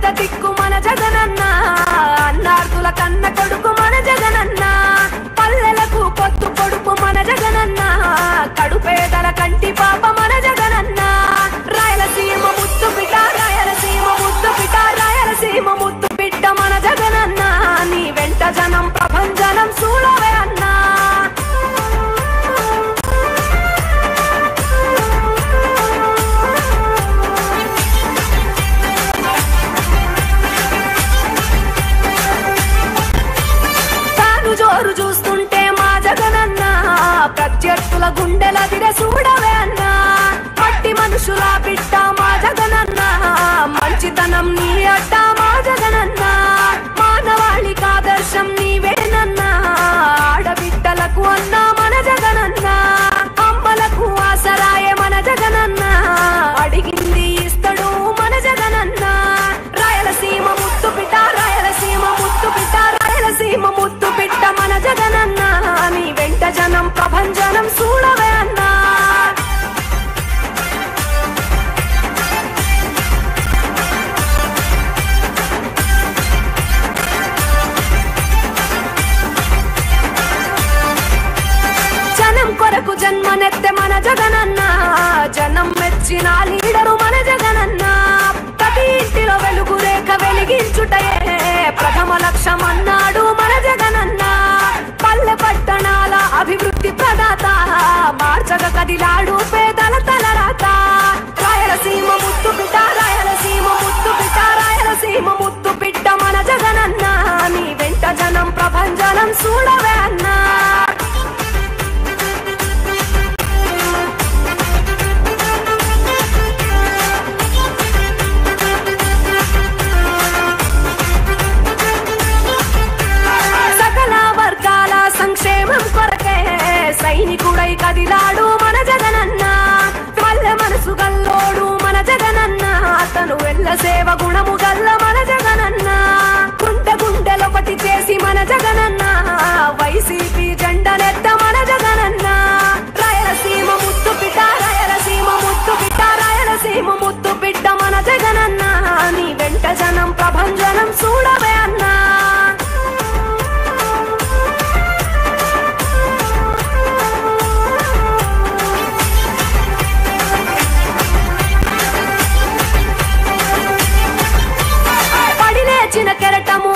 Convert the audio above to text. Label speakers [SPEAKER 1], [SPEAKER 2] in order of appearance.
[SPEAKER 1] పెద్ద దిక్కు మన జగనన్న, అన్నార్థుల కన్న కొడుకు మన జగనన్న, పల్లెలకు పొత్తు కొడుకు మన జగనన్న, కడుపేదల కంటి పాప మన జగనన్న. రాయలసీమ ముద్దు బిడ్డ, రాయలసీమ ముద్దు బిడ్డ, రాయలసీమ ముద్దు బిడ్డ మన జగనన్న, నీ వెంట జనం ప్రభంజనం చూడవే అన్నా. జోరు చూస్తుంటే మా జగనన్న, ప్రత్యర్థుల గుండెల దిర చూడవే అన్నా. మట్టి మనుషుల బిడ్డ మా జగనన్న, మంచితనం నీ అడ్డ మా జగనన్న, మానవాళికి ఆదర్శం నీవేనన్నా. ఆడబిడ్డలకు అన్న మన జగనన్న, అమ్మలకు ఆసరాయే మన జగనన్న, అడిగింది ఇస్తడు మన జగనన్న. రాయలసీమ ముద్దు బిడ్డ, రాయలసీమ ముద్దు బిడ్డ, రాయలసీమ ముద్దు బిడ్డ మన జగనన్న, నీ వెంట జనం ప్రభంజనం చూడవే అన్నా. జనం కొరకు జన్మనెత్తె మన జగనన్న, జనం మెచ్చిన లీడరు మన జగనన్న. ప్రతి ఇంటిలో వెలుగు రేఖ వెలిగించుటయే ప్రథమ లక్ష్యం అన్నాడు మన జగనన్న. పల్లె పట్టణాల అభివృద్ధి ప్రదాత, మార్చగ కదిలాడు పేదల తలరాత. రాయలసీమ ముద్దు బిడ్డ, రాయలసీమ ముద్దు బిడ్డ, రాయలసీమ ముద్దు బిడ్డ మన జగనన్న, నీ వెంట జనం ప్రభంజనం చూడవే అన్నా. సంక్షేమం కొరకే సైనికుడై కదిలాడు మన జగనన్న, పల్లె మనసు గల్లోడు మన జగనన్న, అతను వెళ్ళ సేవ గుణము గల్ల మన జగనన్న. గుండె గుండెలొకటి చేసి మన జగనన్న, వైసీపీ జెండనెత్త మన జగనన్న. రాయలసీమ ముద్దు బిడ్డ, రాయలసీమ ముద్దు బిడ్డ, రాయలసీమ ముద్దు బిడ్డ మన జగనన్న, నీ వెంట జనం ప్రభంజనం చూడవే అన్నా. కెరటము